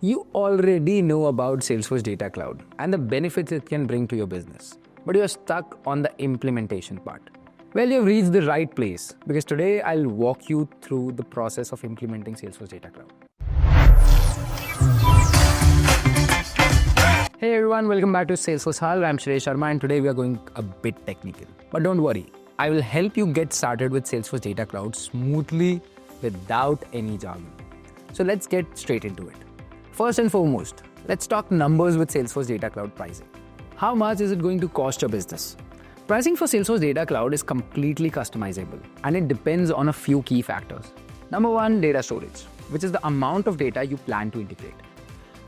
You already know about Salesforce Data Cloud and the benefits it can bring to your business, but you're stuck on the implementation part. Well, you've reached the right place because today I'll walk you through the process of implementing Salesforce Data Cloud. Hey everyone, welcome back to Salesforce Hall. I'm Shrey Sharma and today we are going a bit technical. But don't worry, I will help you get started with Salesforce Data Cloud smoothly without any jargon. So let's get straight into it. First and foremost, let's talk numbers with Salesforce Data Cloud Pricing. How much is it going to cost your business? Pricing for Salesforce Data Cloud is completely customizable and it depends on a few key factors. Number one, data storage, which is the amount of data you plan to integrate.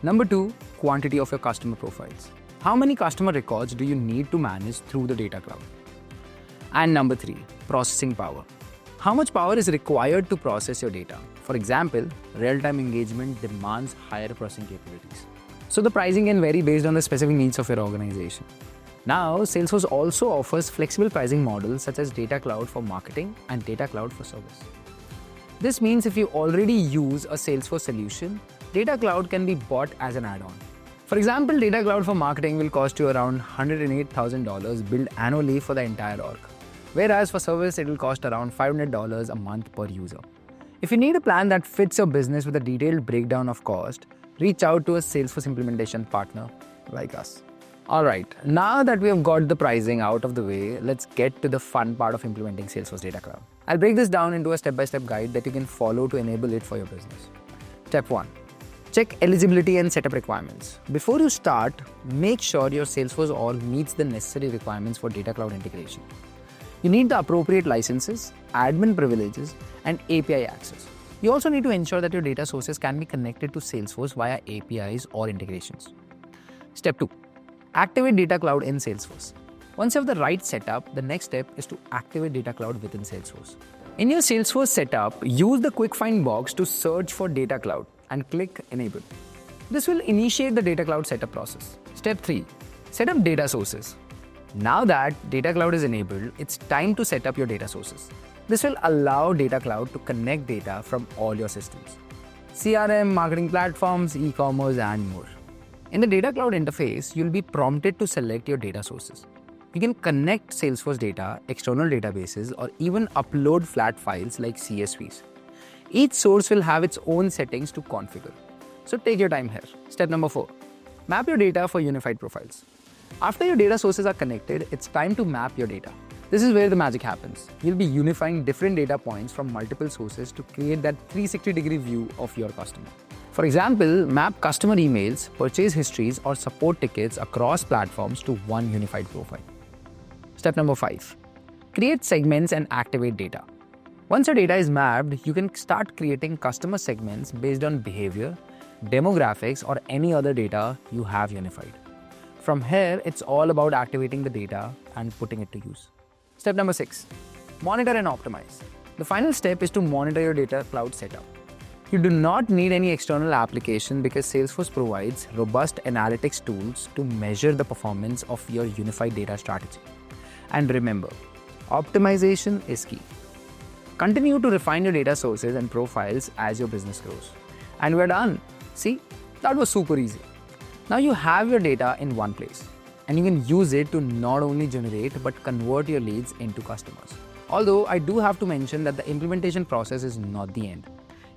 Number two, quantity of your customer profiles. How many customer records do you need to manage through the Data Cloud? And number three, processing power. How much power is required to process your data? For example, real-time engagement demands higher processing capabilities. So the pricing can vary based on the specific needs of your organization. Now, Salesforce also offers flexible pricing models such as Data Cloud for marketing and Data Cloud for service. This means if you already use a Salesforce solution, Data Cloud can be bought as an add-on. For example, Data Cloud for marketing will cost you around $108,000 billed annually for the entire org. Whereas for service, it will cost around $500 a month per user. If you need a plan that fits your business with a detailed breakdown of cost, reach out to a Salesforce implementation partner like us. Alright, now that we have got the pricing out of the way, let's get to the fun part of implementing Salesforce Data Cloud. I'll break this down into a step-by-step guide that you can follow to enable it for your business. Step 1. Check eligibility and setup requirements. Before you start, make sure your Salesforce org meets the necessary requirements for Data Cloud integration. You need the appropriate licenses, admin privileges, and API access. You also need to ensure that your data sources can be connected to Salesforce via APIs or integrations. Step 2. Activate Data Cloud in Salesforce. Once you have the right setup, the next step is to activate Data Cloud within Salesforce. In your Salesforce setup, use the quick find box to search for Data Cloud and click Enable. This will initiate the Data Cloud setup process. Step 3. Set up data sources. Now that Data Cloud is enabled, it's time to set up your data sources. This will allow Data Cloud to connect data from all your systems: CRM, marketing platforms, e-commerce, and more. In the Data Cloud interface, you'll be prompted to select your data sources. You can connect Salesforce data, external databases, or even upload flat files like CSVs. Each source will have its own settings to configure. So take your time here. Step number 4. Map your data for unified profiles. After your data sources are connected, it's time to map your data. This is where the magic happens. You'll be unifying different data points from multiple sources to create that 360-degree view of your customer. For example, map customer emails, purchase histories, or support tickets across platforms to one unified profile. Step number 5. Create segments and activate data. Once your data is mapped, you can start creating customer segments based on behavior, demographics, or any other data you have unified. From here, it's all about activating the data and putting it to use. Step number 6. Monitor and optimize. The final step is to monitor your Data Cloud setup. You do not need any external application because Salesforce provides robust analytics tools to measure the performance of your unified data strategy. And remember, optimization is key. Continue to refine your data sources and profiles as your business grows. And we're done. See, that was super easy. Now you have your data in one place and you can use it to not only generate but convert your leads into customers. Although I do have to mention that the implementation process is not the end.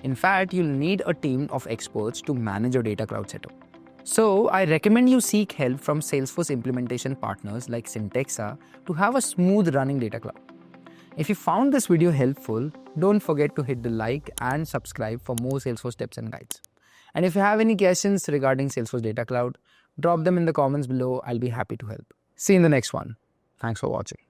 In fact, you'll need a team of experts to manage your Data Cloud setup. So I recommend you seek help from Salesforce implementation partners like Syntexa to have a smooth running Data Cloud. If you found this video helpful, don't forget to hit the like and subscribe for more Salesforce tips and guides. And if you have any questions regarding Salesforce Data Cloud, drop them in the comments below. I'll be happy to help. See you in the next one. Thanks for watching.